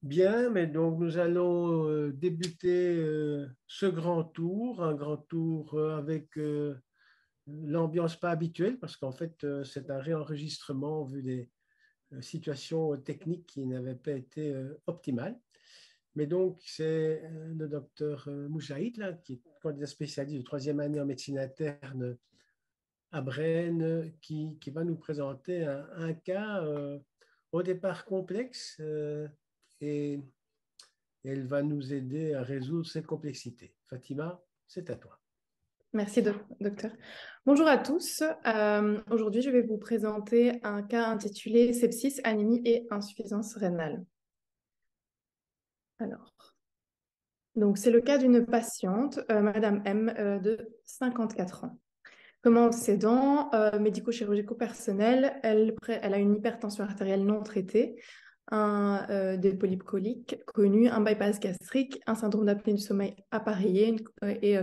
Bien, mais donc nous allons débuter ce grand tour, un grand tour avec l'ambiance pas habituelle, parce qu'en fait c'est un réenregistrement vu des situations techniques qui n'avaient pas été optimales. Mais donc c'est le docteur Moussaïd, là, qui est candidat spécialiste de troisième année en médecine interne à Braine, qui va nous présenter un cas au départ complexe et elle va nous aider à résoudre cette complexité. Fatima, c'est à toi. Merci, docteur. Bonjour à tous. Aujourd'hui, je vais vous présenter un cas intitulé sepsis, anémie et insuffisance rénale. Alors, donc c'est le cas d'une patiente, Madame M, de 54 ans. Comme antécédent médico-chirurgicaux personnel, elle a une hypertension artérielle non traitée, des polypes coliques connus, un bypass gastrique, un syndrome d'apnée du sommeil appareillé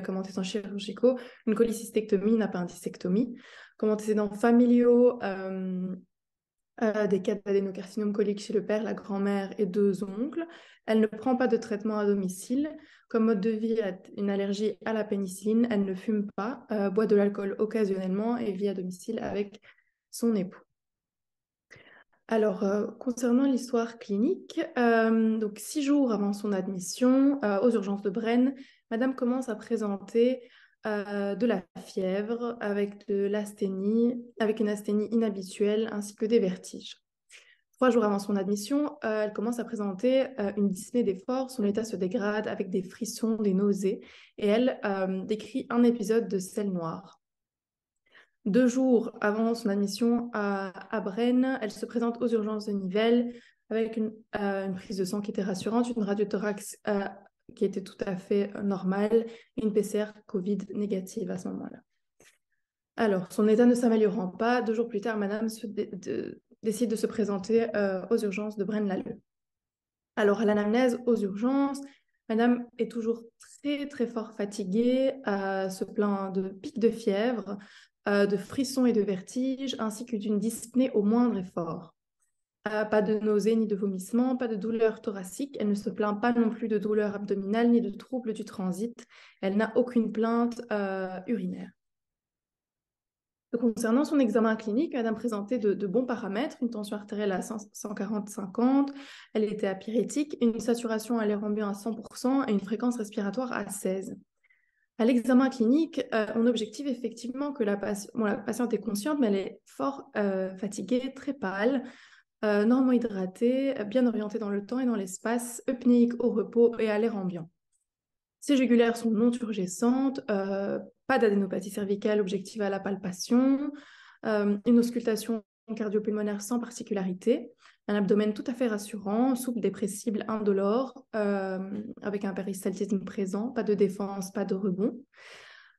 comme antécédents chirurgicaux, une cholécystectomie, une appendicectomie. Comme antécédents familiaux, des cas d'adénocarcinome colique chez le père, la grand-mère et deux oncles. Elle ne prend pas de traitement à domicile. Comme mode de vie, elle a une allergie à la pénicilline. Elle ne fume pas, boit de l'alcool occasionnellement et vit à domicile avec son époux. Alors, concernant l'histoire clinique, donc 6 jours avant son admission aux urgences de Braine, Madame commence à présenter de la fièvre avec de l'asthénie, avec une asthénie inhabituelle ainsi que des vertiges. 3 jours avant son admission, elle commence à présenter une dyspnée d'effort. Son état se dégrade avec des frissons, des nausées, et elle décrit un épisode de selle noire. 2 jours avant son admission à Braine, elle se présente aux urgences de Nivelles avec une prise de sang qui était rassurante, une radiothorax qui était tout à fait normale et une PCR Covid négative à ce moment-là. Alors, son état ne s'améliorant pas, 2 jours plus tard, Madame décide de se présenter aux urgences de Braine-l'Alleud. Alors, à l'anamnèse aux urgences, Madame est toujours très, très fort fatiguée, se plaint de pics de fièvre, de frissons et de vertiges, ainsi que d'une dyspnée au moindre effort. Pas de nausées ni de vomissements, pas de douleur thoracique. Elle ne se plaint pas non plus de douleur abdominale ni de troubles du transit. Elle n'a aucune plainte urinaire. Concernant son examen clinique, Madame présentait de bons paramètres, une tension artérielle à 140-50, elle était apyrétique, une saturation à l'air ambiant à 100% et une fréquence respiratoire à 16. À l'examen clinique, on objective effectivement que la patiente est consciente, mais elle est fort fatiguée, très pâle, normalement hydratée, bien orientée dans le temps et dans l'espace, eupnéique au repos et à l'air ambiant. Ses jugulaires sont non turgescentes, pas d'adénopathie cervicale objective à la palpation, une auscultation cardio-pulmonaire sans particularité, un abdomen tout à fait rassurant, souple, dépressible, indolore, avec un péristaltisme présent, pas de défense, pas de rebond,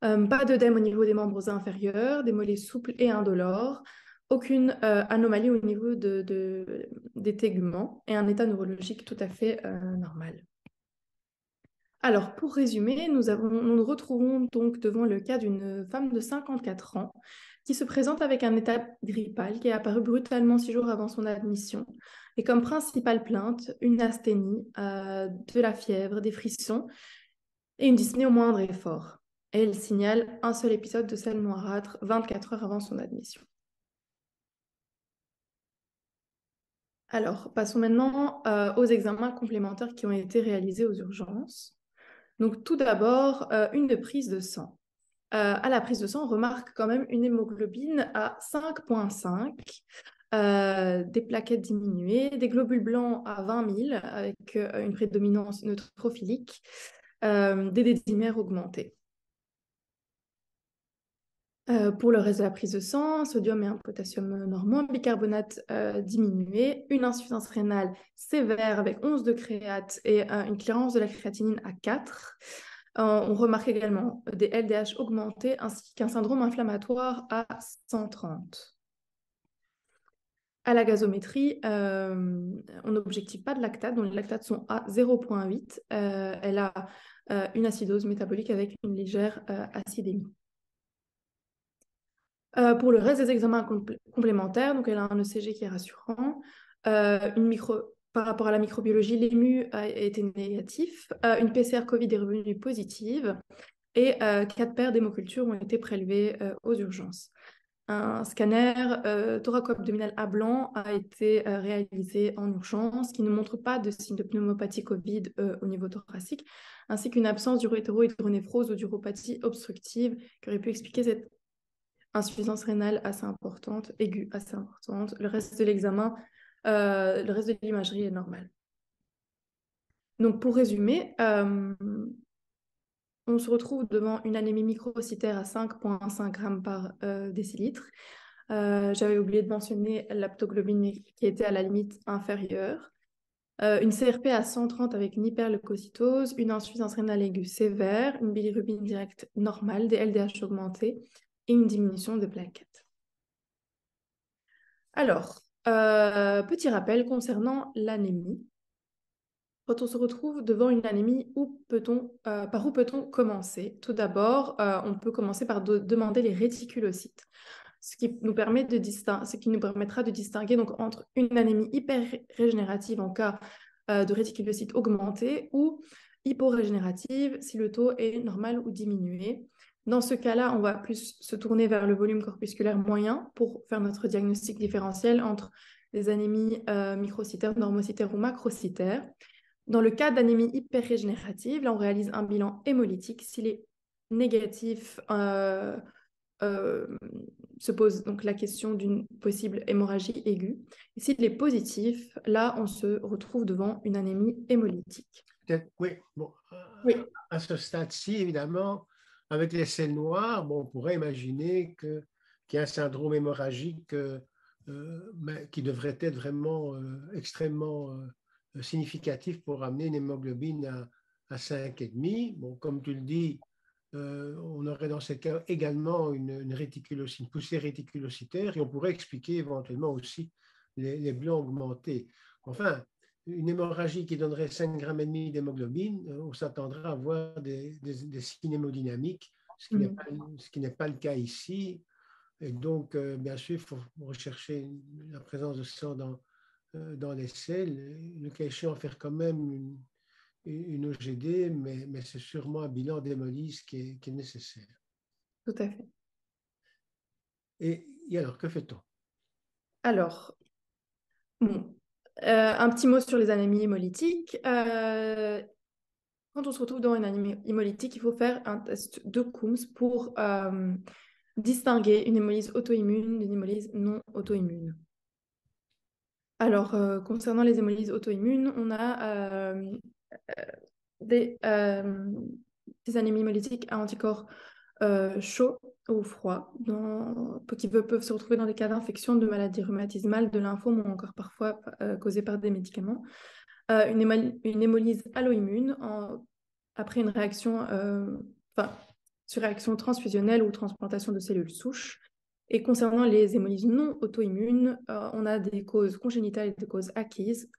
pas d'œdème au niveau des membres inférieurs, des mollets souples et indolores, aucune anomalie au niveau des téguments et un état neurologique tout à fait normal. Alors, pour résumer, nous nous retrouvons donc devant le cas d'une femme de 54 ans qui se présente avec un état grippal qui est apparu brutalement 6 jours avant son admission. Et comme principale plainte, une asthénie, de la fièvre, des frissons et une dyspnée au moindre effort. Et elle signale un seul épisode de selle noirâtre 24 heures avant son admission. Alors, passons maintenant aux examens complémentaires qui ont été réalisés aux urgences. Donc, tout d'abord, une prise de sang. À la prise de sang, on remarque quand même une hémoglobine à 5,5, des plaquettes diminuées, des globules blancs à 20 000 avec une prédominance neutrophilique, des dédimères augmentés. Pour le reste de la prise de sang, sodium et un potassium normaux, bicarbonate diminué, une insuffisance rénale sévère avec 11 de créate et une clairance de la créatinine à 4. On remarque également des LDH augmentés ainsi qu'un syndrome inflammatoire à 130. À la gazométrie, on n'objective pas de lactate, donc les lactates sont à 0,8. Elle a une acidose métabolique avec une légère acidémie. Pour le reste des examens complémentaires, donc elle a un ECG qui est rassurant, une par rapport à la microbiologie, l'EMU a été négatif, une PCR Covid est revenue positive et 4 paires d'hémocultures ont été prélevées aux urgences. Un scanner thoraco abdominal à blanc a été réalisé en urgence, qui ne montre pas de signe de pneumopathie Covid au niveau thoracique, ainsi qu'une absence d'urétero-hydronéphrose ou d'uropathie obstructive qui aurait pu expliquer cette insuffisance rénale assez importante, aiguë assez importante. Le reste de l'examen, le reste de l'imagerie est normal. Donc pour résumer, on se retrouve devant une anémie microcytaire à 5,5 grammes par décilitre. J'avais oublié de mentionner l'aptoglobine qui était à la limite inférieure. Une CRP à 130 avec une hyperleucocytose, une insuffisance rénale aiguë sévère, une bilirubine directe normale, des LDH augmentés et une diminution des plaquettes. Alors, petit rappel concernant l'anémie. Quand on se retrouve devant une anémie, par où peut-on commencer? Tout d'abord, on peut commencer par demander les réticulocytes, ce qui nous permettra de distinguer donc, entre une anémie hyperrégénérative en cas de réticulocytes augmentés ou hyporégénérative si le taux est normal ou diminué. Dans ce cas-là, on va plus se tourner vers le volume corpusculaire moyen pour faire notre diagnostic différentiel entre les anémies microcytaires, normocytaires ou macrocytaires. Dans le cas d'anémie hyperrégénérative, là, on réalise un bilan hémolytique. S'il est négatif, se pose donc la question d'une possible hémorragie aiguë. Et s'il est positif, là, on se retrouve devant une anémie hémolytique. Oui, bon, Oui. à ce stade-ci, évidemment, avec les selles noires, bon, on pourrait imaginer qu'il y a un syndrome hémorragique qui devrait être vraiment extrêmement significatif pour amener une hémoglobine à 5,5. Bon, comme tu le dis, on aurait dans ce cas également une poussée réticulocytaire et on pourrait expliquer éventuellement aussi les blancs augmentés. Enfin, une hémorragie qui donnerait 5,5 grammes d'hémoglobine, on s'attendra à voir des signes hémodynamiques, ce qui n'est pas le cas ici. Et donc, bien sûr, il faut rechercher la présence de sang dans les selles. Le cas échéant, faire quand même une OGD, mais c'est sûrement un bilan d'hémolyse qui est nécessaire. Tout à fait. Et alors, que fait-on? Alors, bon, un petit mot sur les anémies hémolytiques. Quand on se retrouve dans une anémie hémolytique, il faut faire un test de Coombs pour distinguer une hémolyse auto-immune d'une hémolyse non auto-immune. Alors, concernant les hémolyses auto-immunes, on a des anémies hémolytiques à anticorps chauds ou froids qui peuvent se retrouver dans des cas d'infection, de maladies rhumatismales, de lymphome ou encore parfois causées par des médicaments. Une hémolyse alloimmune après une réaction, sur réaction transfusionnelle ou transplantation de cellules souches. Et concernant les hémolyses non auto-immunes, on a des causes congénitales et des causes acquises.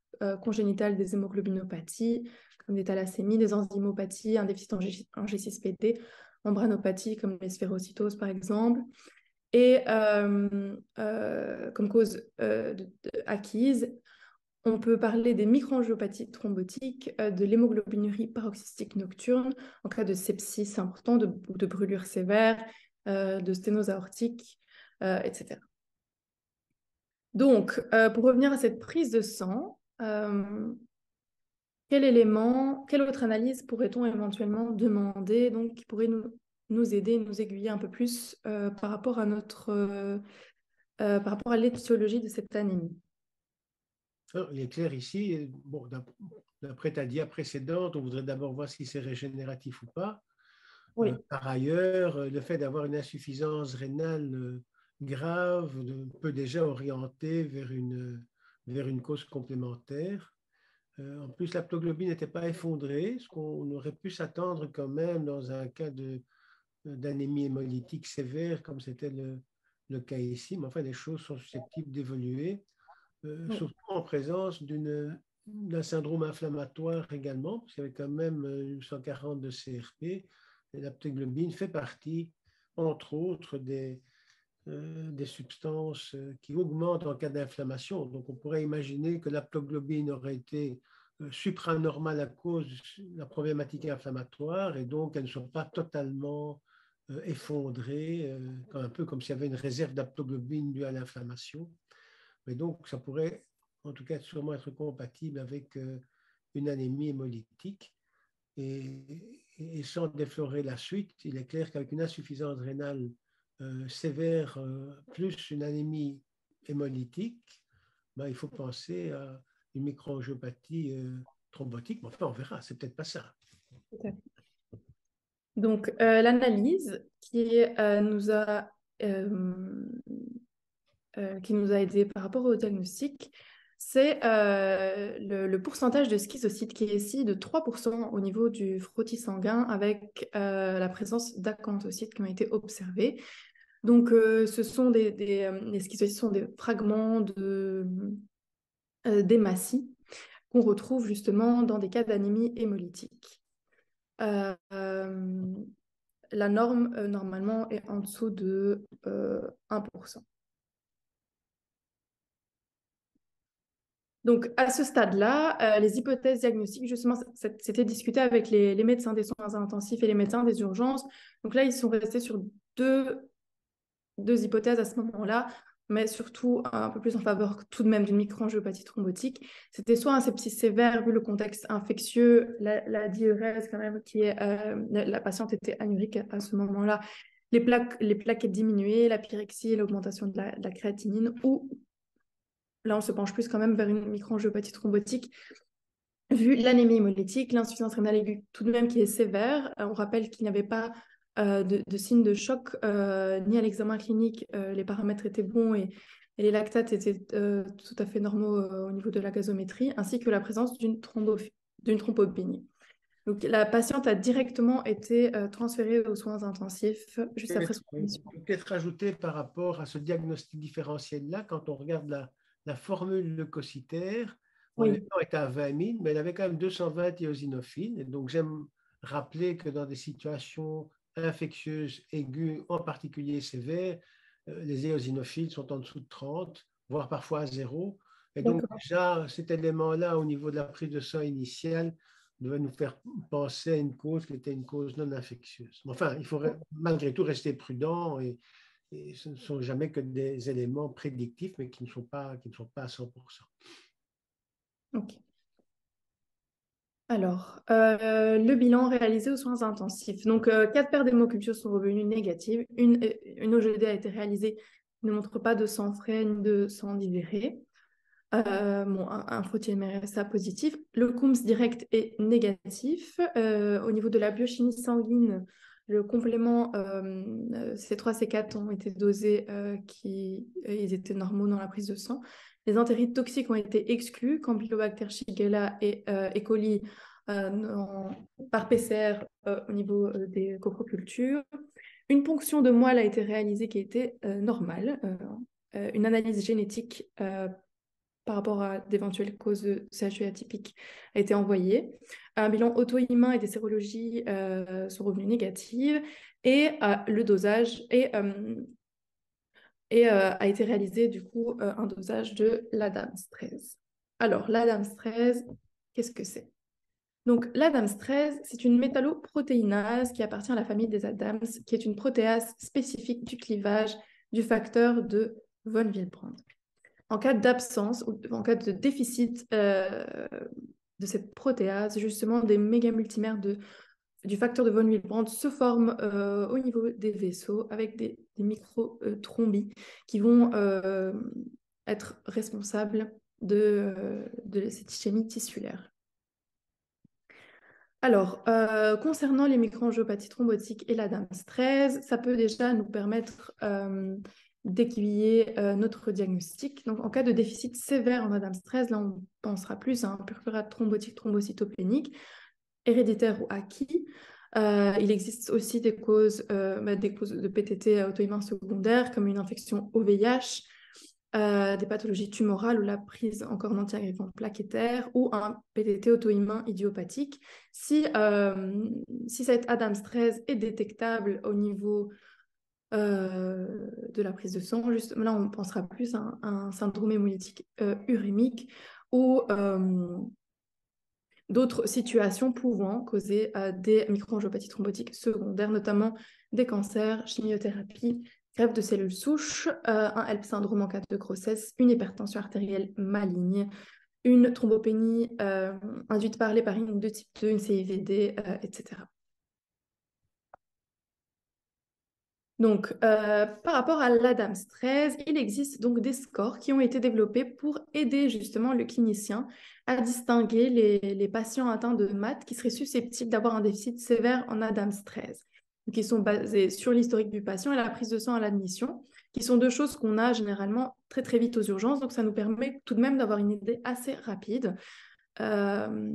Congénitales, des hémoglobinopathies, comme des thalassémies, des enzymopathies, un déficit en G6PD, membranopathie, comme les sphérocytoses par exemple. Et comme cause acquise, on peut parler des microangiopathies thrombotiques, de l'hémoglobinurie paroxystique nocturne, en cas de sepsis important, de brûlure sévère, de sténose aortique, etc. Donc, pour revenir à cette prise de sang, quelle autre analyse pourrait-on éventuellement demander, donc, qui pourrait nous aider, nous aiguiller un peu plus par rapport à par rapport à l'étiologie de cette anémie? Alors, il est clair ici, bon, d'après ta dia précédente, on voudrait d'abord voir si c'est régénératif ou pas. Oui. Par ailleurs, le fait d'avoir une insuffisance rénale grave peut déjà orienter vers une cause complémentaire. En plus, l'haptoglobine n'était pas effondrée, ce qu'on aurait pu s'attendre quand même dans un cas d'anémie hémolytique sévère, comme c'était le cas ici. Mais enfin, les choses sont susceptibles d'évoluer, Oui. surtout en présence d'un syndrome inflammatoire également, parce qu'il y avait quand même 140 de CRP. Et l'haptoglobine fait partie, entre autres, des des substances qui augmentent en cas d'inflammation. Donc, on pourrait imaginer que l'haptoglobine aurait été supranormale à cause de la problématique inflammatoire et donc elles ne sont pas totalement effondrées, un peu comme s'il y avait une réserve d'haptoglobine due à l'inflammation. Mais donc, ça pourrait en tout cas sûrement être compatible avec une anémie hémolytique. Et sans déflorer la suite, il est clair qu'avec une insuffisance rénale sévère plus une anémie hémolytique, ben, il faut penser à une microangiopathie thrombotique. Mais enfin, on verra, c'est peut-être pas ça. Donc, l'analyse qui nous a aidé par rapport au diagnostic, c'est le pourcentage de schizocytes qui est ici de 3% au niveau du frottis sanguin avec la présence d'acanthocytes qui ont été observés. Donc, ce sont les schizocytes sont des fragments d'hématie qu'on retrouve justement dans des cas d'anémie hémolytique. La norme, normalement, est en dessous de 1%. Donc, à ce stade-là, les hypothèses diagnostiques, justement, c'était discuté avec les médecins des soins intensifs et les médecins des urgences. Donc là, ils sont restés sur deux hypothèses à ce moment-là, mais surtout un peu plus en faveur tout de même d'une microangiopathie thrombotique. C'était soit un sepsis sévère, vu le contexte infectieux, la diurèse quand même, la patiente était anurique à ce moment-là, les plaquettes diminuées, la pyrexie, l'augmentation de la créatinine, ou là on se penche plus quand même vers une microangiopathie thrombotique, vu l'anémie hémolytique, l'insuffisance rénale aiguë tout de même qui est sévère. On rappelle qu'il n'y avait pas de signes de choc ni à l'examen clinique. Les paramètres étaient bons et les lactates étaient tout à fait normaux au niveau de la gazométrie, ainsi que la présence d'une thrombopénie. Donc, la patiente a directement été transférée aux soins intensifs juste après son admission. Peut-être rajouter par rapport à ce diagnostic différentiel-là, quand on regarde la formule leucocytaire, Oui. le temps était à 20 000, mais elle avait quand même 220 éosinophiles. Et donc, j'aime rappeler que dans des situations infectieuses aiguës, en particulier sévères, les éosinophiles sont en dessous de 30, voire parfois à 0. Et donc, déjà, cet élément-là, au niveau de la prise de sang initiale, devait nous faire penser à une cause qui était une cause non infectieuse. Enfin, il faut malgré tout rester prudent et ce ne sont jamais que des éléments prédictifs, mais qui ne sont pas à 100%. Ok. Alors, le bilan réalisé aux soins intensifs. Donc, 4 paires d'hémocultures sont revenues négatives. Une OGD a été réalisée, qui ne montre pas de sang frais ni de sang libéré. Un frottis MRSA positif. Le Coombs direct est négatif. Au niveau de la biochimie sanguine, le complément C3, C4 ont été dosés, ils étaient normaux dans la prise de sang. Les entérites toxiques ont été exclus, Campylobacter shigella et E. coli par PCR au niveau des coprocultures. Une ponction de moelle a été réalisée qui était normale. Une analyse génétique par rapport à d'éventuelles causes de CHU atypiques a été envoyée. Un bilan auto-immun et des sérologies sont revenus négatives et le dosage a été réalisé du coup un dosage de l'Adams-13. Alors, l'Adams-13, qu'est-ce que c'est? Donc, l'Adams-13, c'est une métalloprotéinase qui appartient à la famille des Adams, qui est une protéase spécifique du clivage du facteur de von Willebrand. En cas d'absence ou en cas de déficit de cette protéase, justement, des mégamultimères du facteur de von Willebrand se forment au niveau des vaisseaux avec des microthrombes qui vont être responsables de cette ischémie tissulaire. Alors, concernant les microangiopathies thrombotiques et l'Adams-13, ça peut déjà nous permettre d'aiguiller notre diagnostic. Donc, en cas de déficit sévère en Adams-13, là, on pensera plus à un purpurate thrombotique thrombocytopénique, héréditaire ou acquis. Il existe aussi des causes de PTT auto-immun secondaires, comme une infection au VIH, des pathologies tumorales ou la prise en corps anti-agrégant plaquettaire ou un PTT auto-immun idiopathique. Si cette Adams-13 est détectable au niveau de la prise de sang. Juste, là, on pensera plus à un syndrome hémolytique urémique ou d'autres situations pouvant causer des microangiopathies thrombotiques secondaires, notamment des cancers, chimiothérapie, greffe de cellules souches, un HELP syndrome en cas de grossesse, une hypertension artérielle maligne, une thrombopénie induite par l'héparine de type 2, une CIVD, etc. Donc, par rapport à l'ADAMS 13, il existe donc des scores qui ont été développés pour aider justement le clinicien à distinguer les patients atteints de MAT qui seraient susceptibles d'avoir un déficit sévère en ADAMS 13. Donc, ils sont basés sur l'historique du patient et la prise de sang à l'admission, qui sont deux choses qu'on a généralement très très vite aux urgences. Donc, ça nous permet tout de même d'avoir une idée assez rapide euh,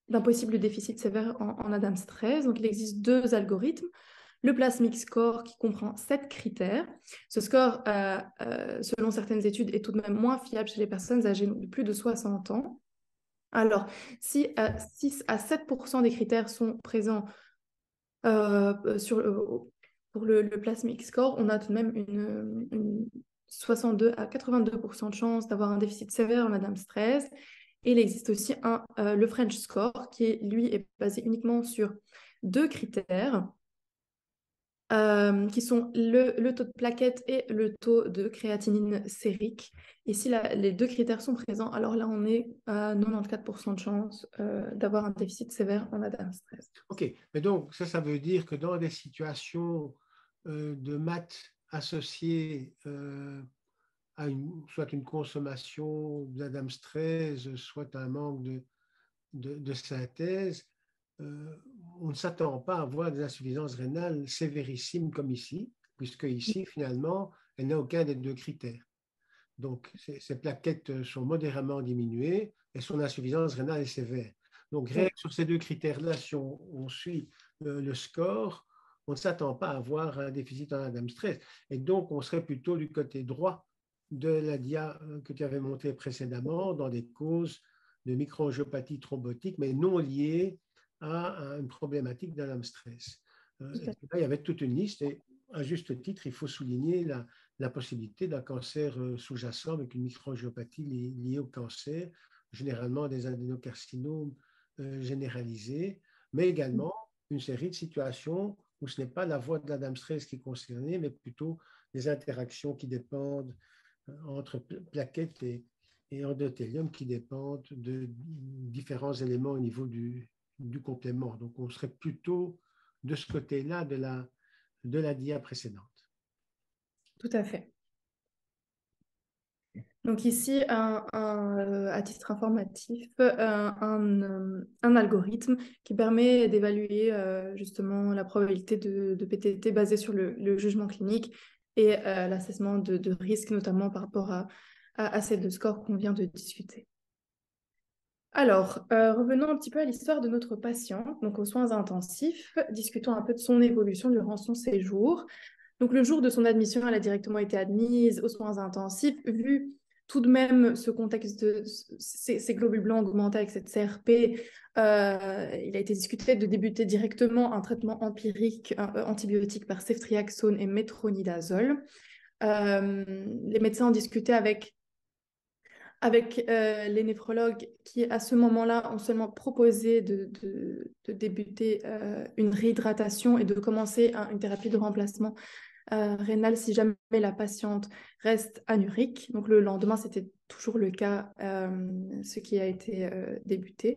d'un possible déficit sévère en ADAMS 13. Donc, il existe deux algorithmes. Le Plasmic Score qui comprend 7 critères. Ce score, selon certaines études, est tout de même moins fiable chez les personnes âgées de plus de 60 ans. Alors, si 6 à 7% des critères sont présents pour le Plasmic Score, on a tout de même une 62 à 82% de chance d'avoir un déficit sévère en ADAMS 13. Et il existe aussi le French Score qui, lui, est basé uniquement sur 2 critères qui sont le taux de plaquettes et le taux de créatinine sérique. Et si les 2 critères sont présents, alors là, on est à 94% de chance d'avoir un déficit sévère en ADAMS 13. OK, mais donc ça veut dire que dans des situations de maths associées à soit une consommation d'Adams 13, soit un manque de synthèse, on ne s'attend pas à avoir des insuffisances rénales sévérissimes comme ici, puisque ici, finalement, elle n'a aucun des 2 critères. Donc, ces plaquettes sont modérément diminuées et son insuffisance rénale est sévère. Donc, sur ces 2 critères-là, si on suit le score, on ne s'attend pas à avoir un déficit en ADAMS 13. Et donc, on serait plutôt du côté droit de la dia que tu avais montré précédemment, dans des causes de microangiopathie thrombotique, mais non liées à une problématique d'ADAMS 13. Là, il y avait toute une liste et à juste titre, il faut souligner la possibilité d'un cancer sous-jacent avec une microangiopathie liée au cancer, généralement des adénocarcinomes généralisés, mais également une série de situations où ce n'est pas la voie de l'ADAMS 13 qui est concernée, mais plutôt des interactions qui dépendent entre plaquettes et endothélium qui dépendent de différents éléments au niveau du complément. Donc, on serait plutôt de ce côté-là de la dia précédente. Tout à fait. Donc ici, à titre informatif, un algorithme qui permet d'évaluer justement la probabilité de PTT basée sur le jugement clinique et l'assessment de risque, notamment par rapport à ces 2 scores qu'on vient de discuter. Alors, revenons un petit peu à l'histoire de notre patient, donc aux soins intensifs. Discutons un peu de son évolution durant son séjour. Donc, le jour de son admission, elle a directement été admise aux soins intensifs. Vu tout de même ce contexte de ces globules blancs augmentés avec cette CRP, il a été discuté de débuter directement un traitement empirique antibiotique par ceftriaxone et métronidazole. Les médecins ont discuté avec les néphrologues qui, à ce moment-là, ont seulement proposé de débuter une réhydratation et de commencer une thérapie de remplacement rénal si jamais la patiente reste anurique. Donc, le lendemain, c'était toujours le cas, ce qui a été débuté.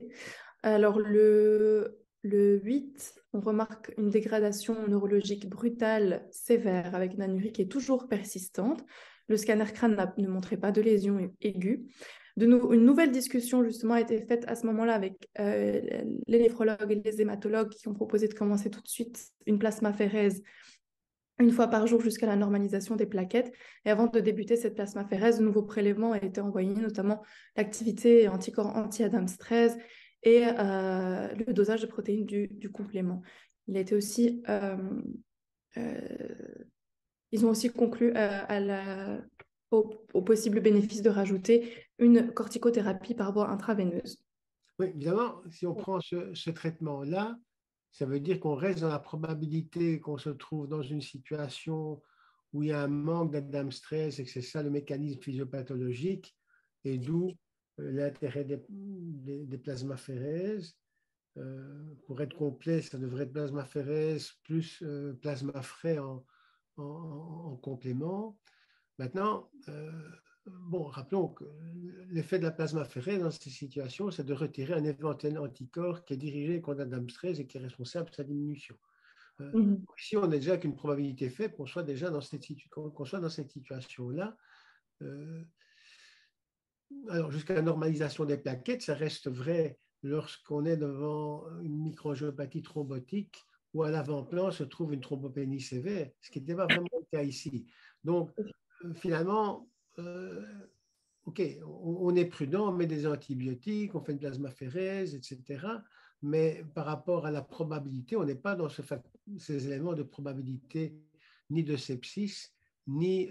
Alors, le 8, on remarque une dégradation neurologique brutale, sévère, avec une anurie qui est toujours persistante. Le scanner crâne ne montrait pas de lésion aiguë. Une nouvelle discussion, justement, a été faite à ce moment-là avec les néphrologues et les hématologues qui ont proposé de commencer tout de suite une plasmaphérèse 1 fois par jour jusqu'à la normalisation des plaquettes. Et avant de débuter cette plasmaphérèse, de nouveaux prélèvements ont été envoyés, notamment l'activité anticorps anti-ADAMS 13 et le dosage de protéines du complément. Il a été aussi, ils ont aussi conclu au possible bénéfice de rajouter une corticothérapie par voie intraveineuse. Oui, évidemment, si on prend ce traitement-là, Ça veut dire qu'on reste dans la probabilité qu'on se trouve dans une situation où il y a un manque d'Adam-Stress et que c'est ça le mécanisme physiopathologique, et d'où l'intérêt des plasmaphérèses. Pour être complet, ça devrait être plasmaphérèse plus plasma frais en complément. Maintenant, bon, rappelons que l'effet de la plasmaphérèse dans ces situations, c'est de retirer un éventuel anticorps qui est dirigé contre Adams-13 et qui est responsable de sa diminution. Ici, on a déjà qu'une probabilité faible qu'on soit déjà dans cette situation-là. Alors, jusqu'à la normalisation des plaquettes, ça reste vrai lorsqu'on est devant une microangiopathie thrombotique où à l'avant-plan se trouve une thrombopénie sévère, ce qui n'était pas vraiment le cas ici. Donc, finalement, OK, on est prudent, on met des antibiotiques, on fait une plasmaphérèse, etc. Mais par rapport à la probabilité, on n'est pas dans ces éléments de probabilité ni de sepsis, ni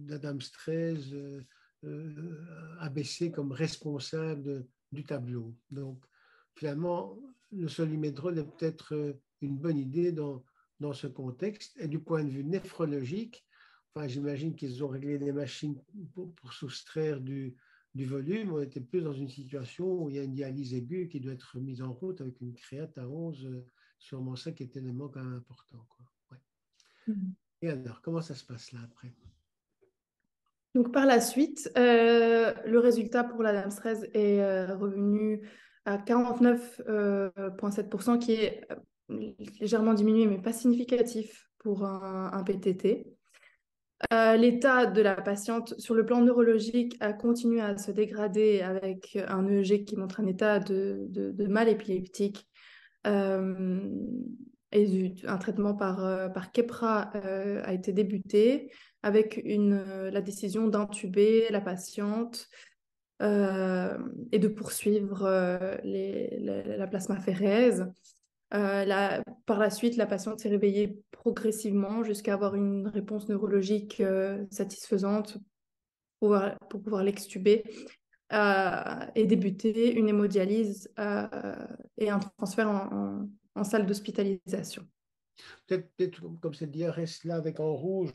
d'Adams-13 abaissé comme responsable du tableau. Donc, finalement, le solimédrol est peut-être une bonne idée dans ce contexte. Et du point de vue néphrologique, enfin, j'imagine qu'ils ont réglé des machines pour soustraire du volume. On était plus dans une situation où il y a une dialyse aiguë qui doit être mise en route avec une créate à 11, sûrement ça qui est un élément quand même important, quoi. Ouais. Et alors, comment ça se passe là après? Donc, par la suite, le résultat pour la DAMS-13 est revenu à 49,7%, qui est légèrement diminué, mais pas significatif pour un PTT. L'état de la patiente sur le plan neurologique a continué à se dégrader avec un EEG qui montre un état de mal épileptique et un traitement par Keppra a été débuté avec la décision d'intuber la patiente et de poursuivre la plasmaphérèse. Par la suite, la patiente s'est réveillée progressivement jusqu'à avoir une réponse neurologique satisfaisante pour pouvoir l'extuber et débuter une hémodialyse et un transfert en salle d'hospitalisation. Peut-être comme cette DRS là avec en rouge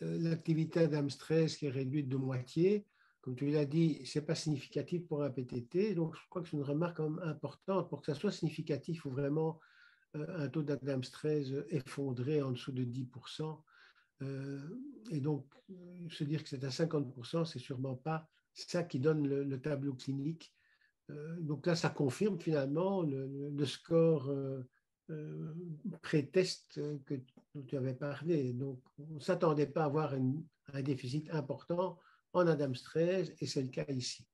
l'activité d'Adams-13 qui est réduite de moitié. Comme tu l'as dit, ce n'est pas significatif pour un PTT. Donc, je crois que c'est une remarque quand même importante. Pour que ça soit significatif, il faut vraiment un taux d'Adams-13 effondré en dessous de 10%. Et donc, se dire que c'est à 50%, c'est sûrement pas ça qui donne le tableau clinique. Donc là, ça confirme finalement le score pré-test dont tu avais parlé. Donc, on ne s'attendait pas à avoir un déficit important en Adams-13 et c'est le cas ici.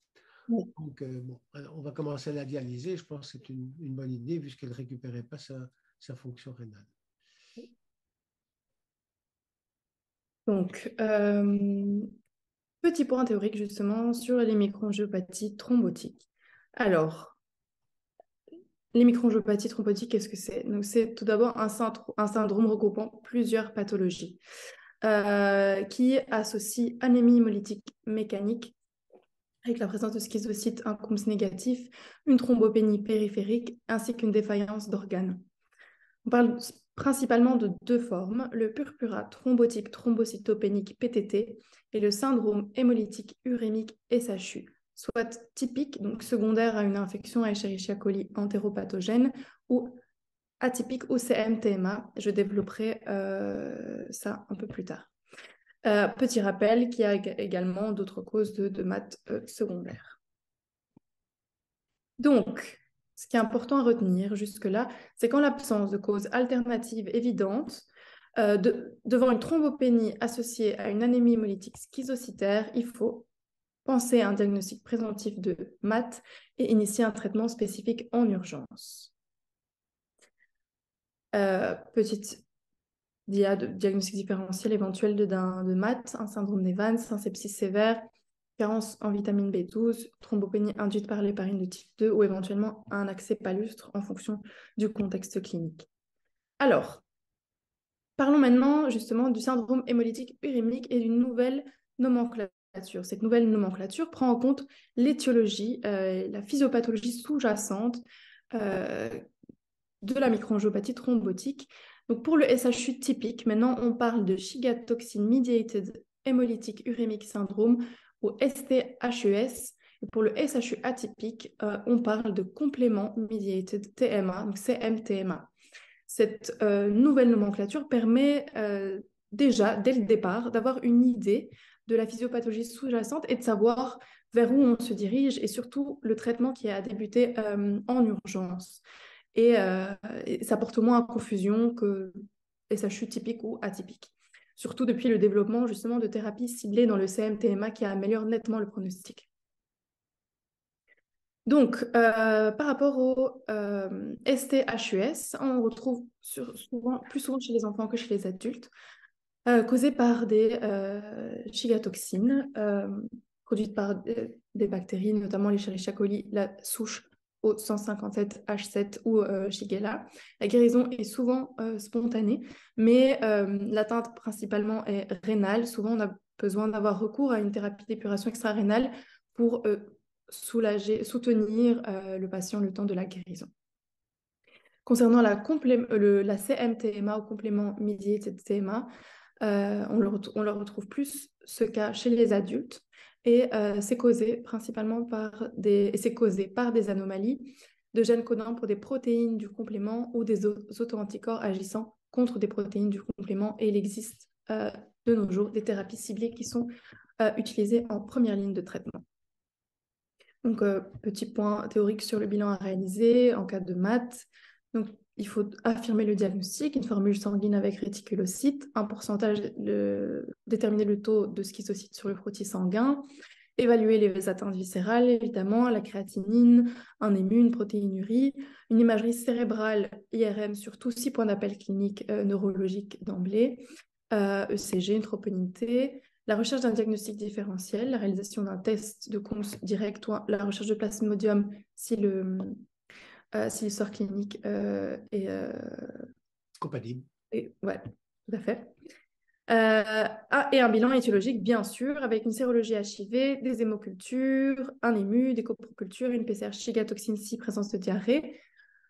Oui. Donc, bon, alors on va commencer à la dialyser. Je pense que c'est une bonne idée puisqu'elle ne récupérait pas sa fonction rénale. Donc, petit point théorique justement sur les microangiopathies thrombotiques. Alors, les microangiopathies thrombotiques, qu'est-ce que c'est? Donc, c'est tout d'abord un syndrome regroupant plusieurs pathologies qui associe anémie hémolytique mécanique avec la présence de schizocytes incomptes négatifs, une thrombopénie périphérique ainsi qu'une défaillance d'organes. On parle principalement de deux formes, le purpura thrombotique thrombocytopénique PTT et le syndrome hémolytique urémique SHU, soit typique, donc secondaire à une infection à Escherichia coli entéropathogène, ou atypique ou CMTMA. Je développerai ça un peu plus tard. Petit rappel qu'il y a également d'autres causes de MAT secondaires. Donc, ce qui est important à retenir jusque-là, c'est qu'en l'absence de causes alternatives évidentes, devant une thrombopénie associée à une anémie hémolytique schizocytaire, il faut penser à un diagnostic présomptif de MAT et initier un traitement spécifique en urgence. Petite diagnostic différentiel éventuel de MAT, un syndrome d'Evans, un sepsis sévère, carence en vitamine B12, thrombopénie induite par l'héparine de type 2 ou éventuellement un accès palustre en fonction du contexte clinique. Alors, parlons maintenant justement du syndrome hémolytique urémique et d'une nouvelle nomenclature. Cette nouvelle nomenclature prend en compte l'étiologie, la physiopathologie sous-jacente de la microangiopathie thrombotique. Donc pour le SHU typique, maintenant on parle de Shiga-toxin mediated hemolytic uremic syndrome ou STHUS. Et pour le SHU atypique, on parle de complément mediated TMA, donc CMTMA. Cette nouvelle nomenclature permet déjà, dès le départ, d'avoir une idée de la physiopathologie sous-jacente et de savoir vers où on se dirige et surtout le traitement qui a débuté en urgence. Et ça porte moins à confusion que SHU typique ou atypique. Surtout depuis le développement justement de thérapies ciblées dans le CMTMA qui améliore nettement le pronostic. Donc, par rapport au STHUS, on retrouve plus souvent chez les enfants que chez les adultes, causé par des chigatoxines produites par des bactéries, notamment les Escherichia coli, la souche O157H7 ou Shigella. La guérison est souvent spontanée, mais l'atteinte principalement est rénale. Souvent, on a besoin d'avoir recours à une thérapie d'épuration extra-rénale pour soutenir le patient le temps de la guérison. Concernant la CMTMA ou complément mediated TMA, on le retrouve plus ce cas chez les adultes et c'est causé principalement par des anomalies de gènes codants pour des protéines du complément ou des auto-anticorps agissant contre des protéines du complément, et il existe de nos jours des thérapies ciblées qui sont utilisées en première ligne de traitement. Donc, petit point théorique sur le bilan à réaliser en cas de MAT. Donc, il faut affirmer le diagnostic, une formule sanguine avec réticulocytes, un pourcentage, déterminer le taux de schizocytes sur le frottis sanguin, évaluer les atteintes viscérales, évidemment, la créatinine, un ému, une protéinurie, une imagerie cérébrale IRM sur tous 6 points d'appel cliniques neurologiques d'emblée, ECG, une troponité, la recherche d'un diagnostic différentiel, la réalisation d'un test de Coombs direct ou la recherche de plasmodium si le sort clinique est compatible. Ouais, tout à fait. Et un bilan étiologique, bien sûr, avec une sérologie HIV, des hémocultures, un ému, des coprocultures, une PCR chigatoxine si présence de diarrhée,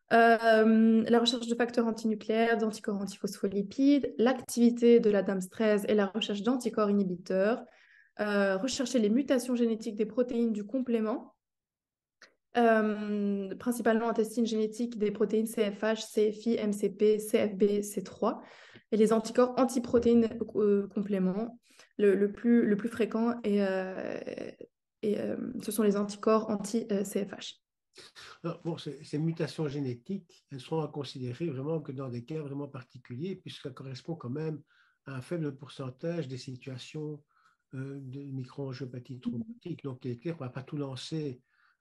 la recherche de facteurs antinucléaires, d'anticorps antiphospholipides, l'activité de la DAMS13 et la recherche d'anticorps inhibiteurs, rechercher les mutations génétiques des protéines du complément, principalement en testing génétique des protéines CFH, CFI, MCP, CFB, C3, et les anticorps antiprotéines compléments. Le plus fréquent ce sont les anticorps anti-CFH. Bon, ces mutations génétiques, elles seront à considérer vraiment que dans des cas vraiment particuliers, puisqu'elles correspondent quand même à un faible pourcentage des situations de microangiopathie thrombotique. Donc, il est clair qu'on ne va pas tout lancer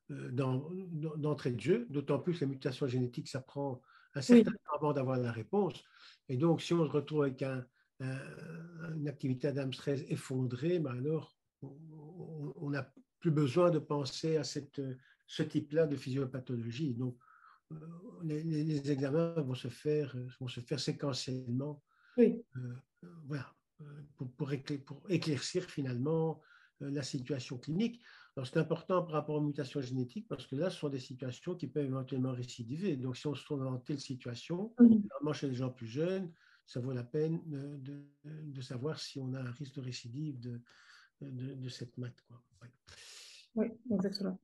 d'entrée de jeu, d'autant plus que les mutations génétiques, ça prend un certain temps avant d'avoir la réponse. Et donc, si on se retrouve avec une activité ADAMS13 effondrée, ben alors on n'a plus besoin de penser à ce type-là de physiopathologie. Donc, les examens vont se faire séquentiellement, voilà, pour éclaircir finalement la situation clinique. Alors, c'est important par rapport aux mutations génétiques parce que là, ce sont des situations qui peuvent éventuellement récidiver. Donc, si on se trouve dans telle situation, notamment chez les gens plus jeunes, ça vaut la peine de savoir si on a un risque de récidive de cette MAT, quoi. Ouais. Oui, exactement.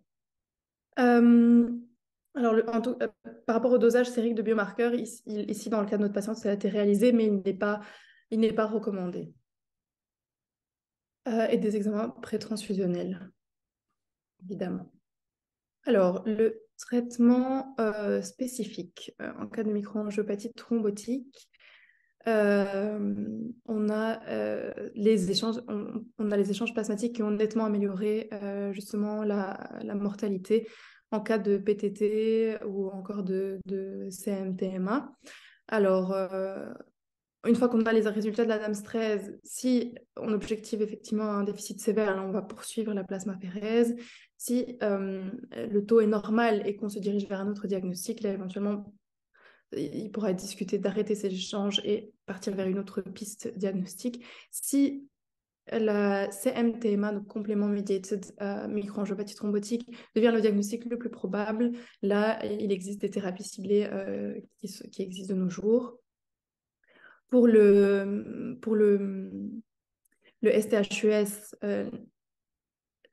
Alors, par rapport au dosage sérique de biomarqueurs, ici, dans le cas de notre patiente, ça a été réalisé, mais il n'est pas recommandé. Et des examens pré-transfusionnels, évidemment. Alors, le traitement spécifique en cas de microangiopathie thrombotique, on a les échanges plasmatiques qui ont nettement amélioré justement la mortalité en cas de PTT ou encore de CMTMA. Alors, une fois qu'on a les résultats de la DAMS13, si on objective effectivement un déficit sévère, alors on va poursuivre la plasmapérèse. Si le taux est normal et qu'on se dirige vers un autre diagnostic, là éventuellement il pourra être discuté d'arrêter ces échanges et partir vers une autre piste diagnostique. Si la CMTMA, donc Complement Mediated Microangiopathie thrombotique, devient le diagnostic le plus probable. Là, il existe des thérapies ciblées qui existent de nos jours. Pour le STHUS,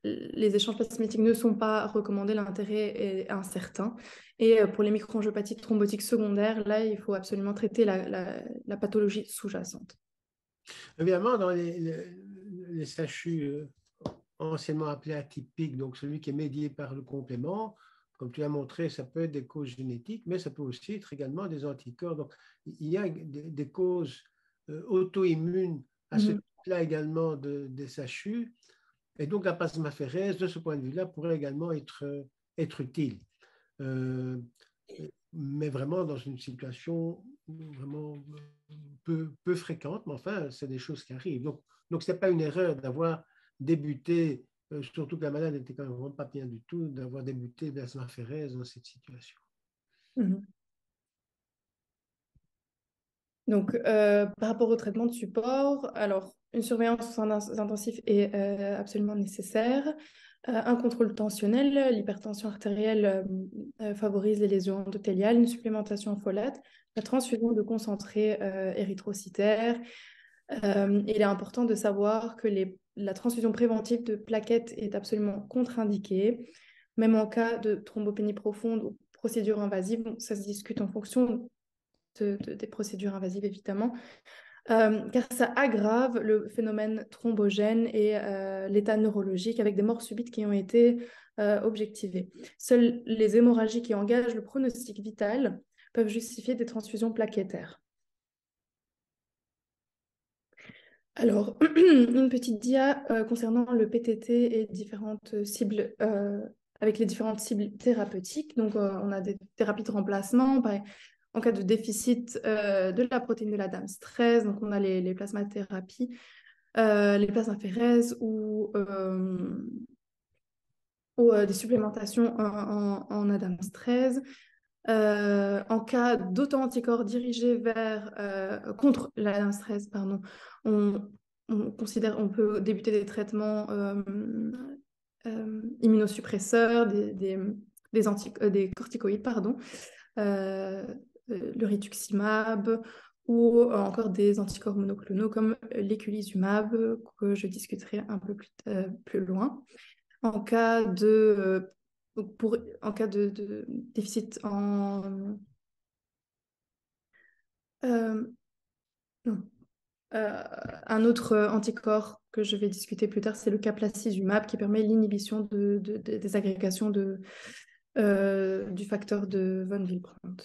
les échanges plasmétiques ne sont pas recommandés, l'intérêt est incertain. Et pour les microangiopathies thrombotiques secondaires, là, il faut absolument traiter la pathologie sous-jacente. Évidemment, dans les CHU anciennement appelés atypiques, donc celui qui est médié par le complément, comme tu as montré, ça peut être des causes génétiques, mais ça peut aussi être également des anticorps. Donc, il y a des causes auto-immunes à ce type-là également des CHU. Et donc, la plasmaphérèse, de ce point de vue-là, pourrait également être utile. Mais vraiment dans une situation vraiment peu fréquente, mais enfin, c'est des choses qui arrivent. Donc ce n'est pas une erreur d'avoir débuté, surtout que la malade n'était quand même vraiment pas bien du tout, d'avoir débuté plasmaphérèse dans cette situation. Donc, par rapport au traitement de support, alors, une surveillance aux soins intensifs est absolument nécessaire. Un contrôle tensionnel, l'hypertension artérielle favorise les lésions endothéliales, une supplémentation en folate, la transfusion de concentrés érythrocytaires. Il est important de savoir que la transfusion préventive de plaquettes est absolument contre-indiquée, même en cas de thrombopénie profonde ou procédure invasive. Bon, ça se discute en fonction des procédures invasives, évidemment, car ça aggrave le phénomène thrombogène et l'état neurologique avec des morts subites qui ont été objectivées. Seules les hémorragies qui engagent le pronostic vital peuvent justifier des transfusions plaquettaires. Alors, une petite dia concernant le PTT et différentes cibles, avec les différentes cibles thérapeutiques. Donc, on a des thérapies de remplacement, en cas de déficit de la protéine de la DAMS13, donc on a les plasmathérapies, les plasmaphérèses ou des supplémentations en ADAMS13. En cas d'auto-anticorps dirigés contre la DAMS13, pardon, on peut débuter des traitements immunosuppresseurs, des corticoïdes, pardon, le rituximab ou encore des anticorps monoclonaux comme l'éculizumab que je discuterai un peu plus loin. En cas de déficit non. Un autre anticorps que je vais discuter plus tard, c'est le caplacizumab qui permet l'inhibition des agrégations du facteur de von Willebrand.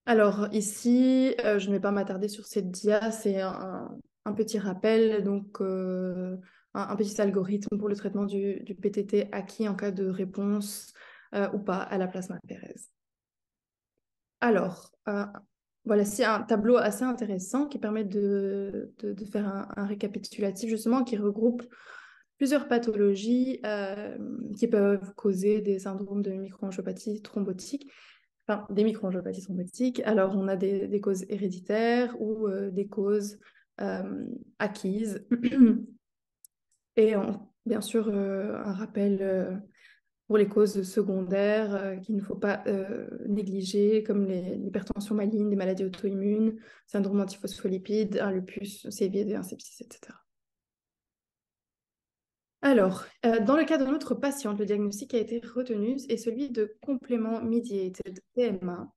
Alors ici, je ne vais pas m'attarder sur cette dia, c'est un petit rappel, donc un petit algorithme pour le traitement du PTT acquis en cas de réponse ou pas à la plasmaphérèse. Alors, voilà, c'est un tableau assez intéressant qui permet de faire un récapitulatif justement qui regroupe plusieurs pathologies qui peuvent causer des syndromes de microangiopathie thrombotique. Enfin, des microangiopathies thrombotiques. Alors, on a des causes héréditaires ou des causes acquises. Et bien sûr, un rappel pour les causes secondaires qu'il ne faut pas négliger, comme l'hypertension maligne, les maladies auto-immunes, syndrome antiphospholipides, un lupus, CVD, un sepsis, etc. Alors, dans le cas de notre patiente, le diagnostic qui a été retenu est celui de complément mediated PMA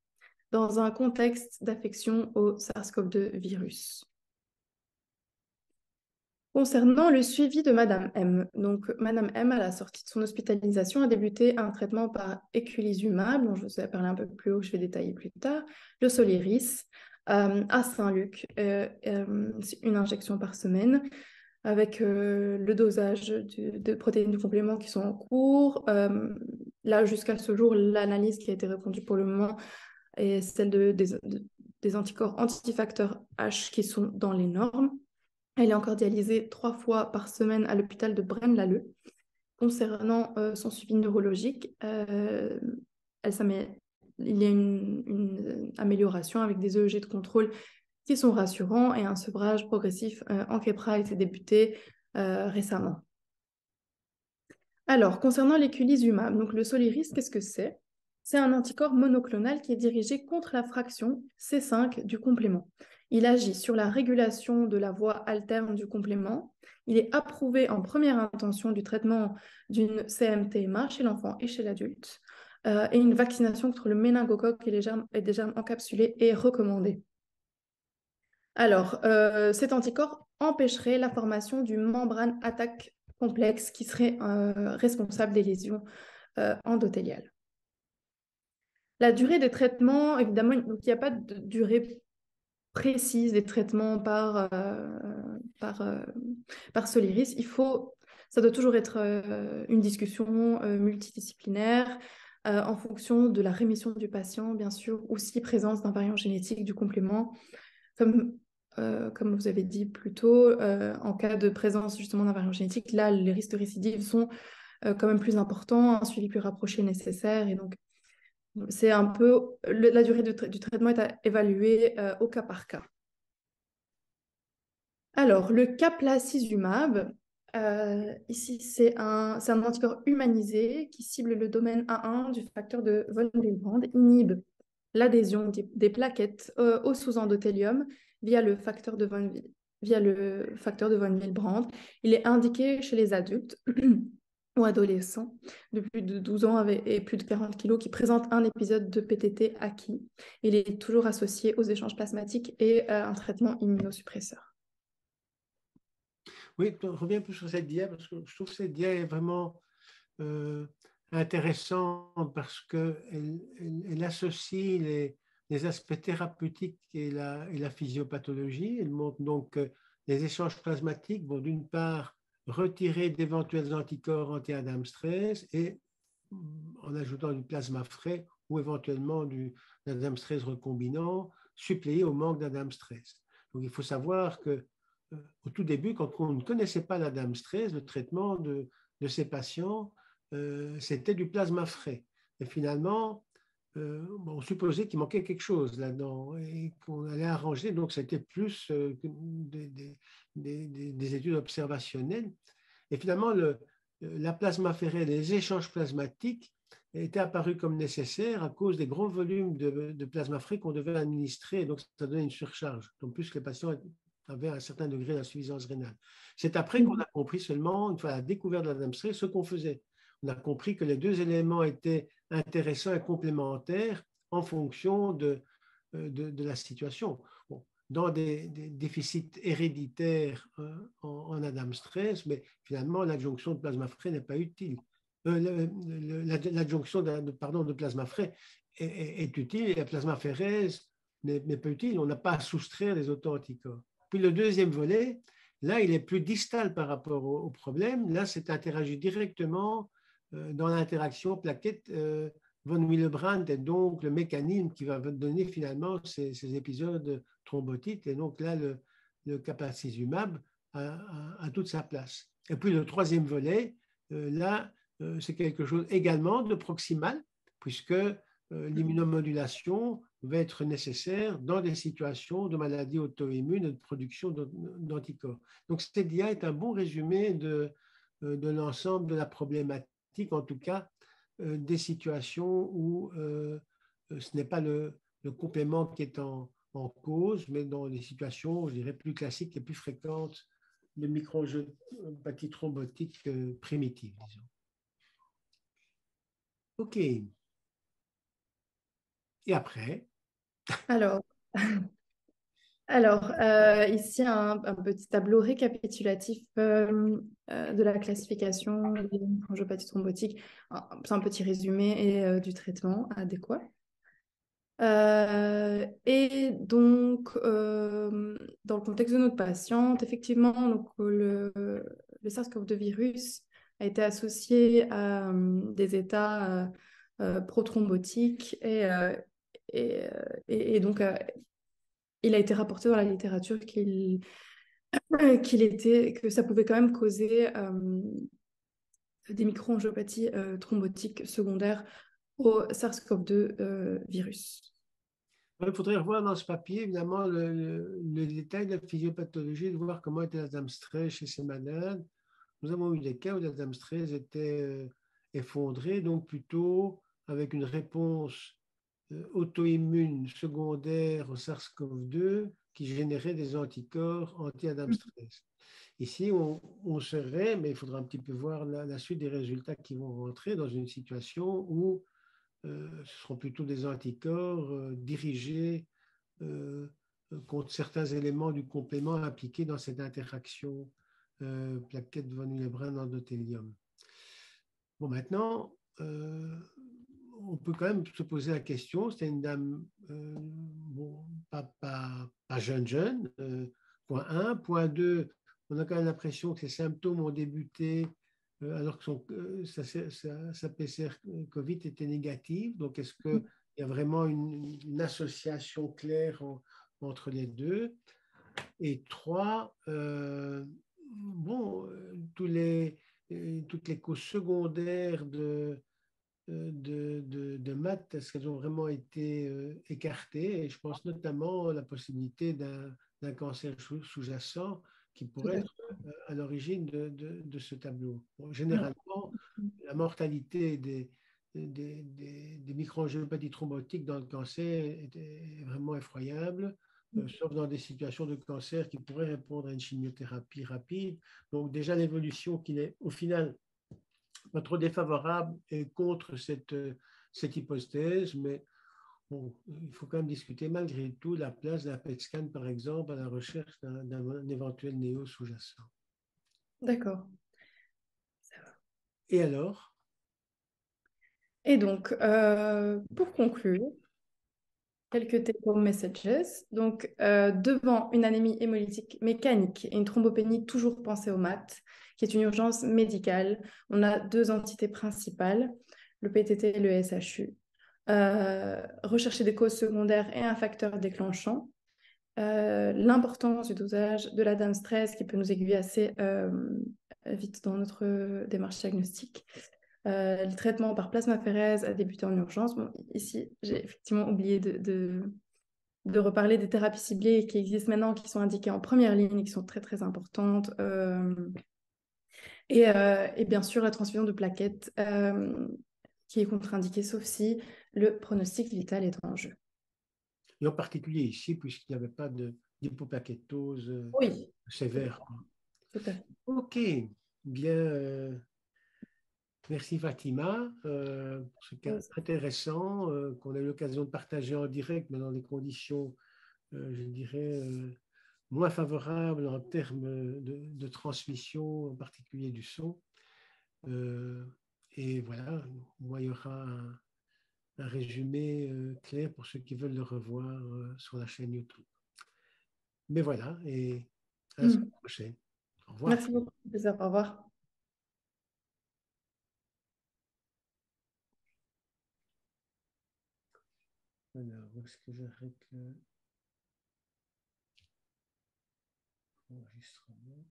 dans un contexte d'affection au SARS-CoV-2 virus. Concernant le suivi de Madame M, donc Madame M, à la sortie de son hospitalisation, a débuté un traitement par eculizumab, dont je vous ai parlé un peu plus haut, je vais détailler plus tard, le Soliris, à Saint-Luc, une injection par semaine, avec le dosage de protéines du complément qui sont en cours. Là, jusqu'à ce jour, l'analyse qui a été répondue pour le moment est celle des anticorps antifacteur H qui sont dans les normes. Elle est encore dialysée 3 fois par semaine à l'hôpital de Braine-l'Alleud. Concernant son suivi neurologique, il y a une amélioration avec des EEG de contrôle qui sont rassurants et un sevrage progressif en Keppra a été débuté récemment. Alors, concernant l'éculizumab, donc le Soliris, qu'est-ce que c'est? C'est un anticorps monoclonal qui est dirigé contre la fraction C5 du complément. Il agit sur la régulation de la voie alterne du complément. Il est approuvé en première intention du traitement d'une CMTMA chez l'enfant et chez l'adulte. Et une vaccination contre le méningocoque et des germes encapsulés est recommandée. Alors, cet anticorps empêcherait la formation d'une membrane attaque complexe qui serait responsable des lésions endothéliales. La durée des traitements, évidemment, donc, il n'y a pas de durée précise des traitements par Soliris. Ça doit toujours être une discussion multidisciplinaire en fonction de la rémission du patient, bien sûr, ou si présence d'un variant génétique du complément, comme vous avez dit plus tôt, en cas de présence justement d'un variant génétique, là, les risques de récidive sont quand même plus importants, un suivi plus rapproché est nécessaire, et donc c'est un peu la durée du traitement est à évaluer au cas par cas. Alors, le caplacizumab, ici, c'est un anticorps humanisé qui cible le domaine A1 du facteur de von Willebrand, inhibe l'adhésion des plaquettes au sous-endothélium via le facteur de von Willebrand. Il est indiqué chez les adultes ou adolescents de plus de 12 ans et plus de 40 kg qui présentent un épisode de PTT acquis. Il est toujours associé aux échanges plasmatiques et à un traitement immunosuppresseur. Oui, je reviens un peu sur cette dia parce que je trouve que cette dia est vraiment intéressante parce qu'elle associe les aspects thérapeutiques et la physiopathologie. Elle montre donc que les échanges plasmatiques vont d'une part retirer d'éventuels anticorps anti-Adams-13 et en ajoutant du plasma frais ou éventuellement du Adams-13 recombinant, suppléer au manque d'Adams-13. Donc il faut savoir que au tout début, quand on ne connaissait pas l'Adams-13, le traitement de ces patients, c'était du plasma frais. Et finalement, on supposait qu'il manquait quelque chose là-dedans et qu'on allait arranger. Donc, c'était plus des études observationnelles. Et finalement, la plasmaphérie, les échanges plasmatiques étaient apparus comme nécessaires à cause des gros volumes de plasma frais qu'on devait administrer. Donc, ça donnait une surcharge. Donc, plus que les patients avait un certain degré d'insuffisance rénale. C'est après qu'on a compris seulement, une fois la découverte de l'Adams-13, ce qu'on faisait. On a compris que les deux éléments étaient intéressants et complémentaires en fonction de la situation. Bon, dans des déficits héréditaires en Adams-13, mais finalement, l'adjonction de plasma frais n'est pas utile. L'adjonction de plasma frais est utile et la plasmaphérèse n'est pas utile. On n'a pas à soustraire les auto-anticorps. Puis le deuxième volet, là, il est plus distal par rapport au problème. Là, c'est interagi directement dans l'interaction plaquette von Willebrand et donc le mécanisme qui va donner finalement ces épisodes thrombotiques. Et donc là, le caplacizumab a toute sa place. Et puis le troisième volet, là, c'est quelque chose également de proximal, puisque l'immunomodulation va être nécessaire dans des situations de maladies auto-immunes et de production d'anticorps. Donc, cette dia est un bon résumé de l'ensemble de la problématique, en tout cas des situations où ce n'est pas le complément qui est en cause, mais dans des situations, je dirais, plus classiques et plus fréquentes de microangiopathie thrombotique primitive, disons. OK. Et après? Alors, ici, un petit tableau récapitulatif de la classification des angiopathies thrombotiques. C'est un petit résumé et du traitement adéquat. Et donc, dans le contexte de notre patiente, effectivement, donc, le SARS-CoV-2 virus a été associé à des états prothrombotiques et donc il a été rapporté dans la littérature que ça pouvait quand même causer des microangiopathies thrombotiques secondaires au SARS-CoV-2 virus. Il faudrait revoir dans ce papier, évidemment, le détail de la physiopathologie, de voir comment était la dame Stray chez ces malades. Nous avons eu des cas où la dame Stray était effondrée, donc plutôt avec une réponse auto-immune secondaire au SARS-CoV-2 qui générait des anticorps anti-Adam stress. Ici, on serait, mais il faudra un petit peu voir la suite des résultats qui vont rentrer dans une situation où ce seront plutôt des anticorps dirigés euh, contre certains éléments du complément impliqués dans cette interaction plaquette von Willebrand-endothélium. Bon, maintenant, on peut quand même se poser la question, c'était une dame bon, pas jeune, point 1. Point 2, on a quand même l'impression que ses symptômes ont débuté alors que sa PCR Covid était négative. Donc, est-ce qu'il y a vraiment une association claire entre les deux? Et 3, bon, toutes les causes secondaires de maths, est-ce qu'elles ont vraiment été écartées? Et je pense notamment à la possibilité d'un cancer sous-jacent qui Tout pourrait à être fait. à l'origine de ce tableau. Bon, généralement, la mortalité des microangiopathies thrombotiques dans le cancer est vraiment effroyable, sauf dans des situations de cancer qui pourraient répondre à une chimiothérapie rapide. Donc déjà l'évolution qui n'est au final pas trop défavorable et contre cette hypothèse, mais bon, il faut quand même discuter malgré tout la place d'un PET scan, par exemple, à la recherche d'un éventuel néo sous-jacent. D'accord. Et alors? Et donc, pour conclure, quelques take-home messages. Donc, devant une anémie hémolytique mécanique et une thrombopénie toujours pensée au MAT, qui est une urgence médicale, on a deux entités principales, le PTT et le SHU. Rechercher des causes secondaires et un facteur déclenchant. L'importance du dosage de la dame stress qui peut nous aiguiller assez vite dans notre démarche diagnostique. Le traitement par plasmaphéreuse a débuté en urgence. Bon, ici, j'ai effectivement oublié de reparler des thérapies ciblées qui existent maintenant, qui sont indiquées en première ligne et qui sont très, très importantes. Et bien sûr, la transfusion de plaquettes qui est contre-indiquée, sauf si le pronostic vital est en jeu. Et en particulier ici, puisqu'il n'y avait pas d'hypoplaquettose Oui, sévère. tout à fait. OK, bien. Merci Fatima pour ce cas intéressant qu'on a eu l'occasion de partager en direct, mais dans des conditions, je dirais, moins favorables en termes de transmission, en particulier du son. Et voilà, moi, il y aura un résumé clair pour ceux qui veulent le revoir sur la chaîne YouTube. Mais voilà, et à la semaine prochaine. Au revoir. Merci beaucoup. Au revoir. Alors, où est-ce que j'arrête l'enregistrement?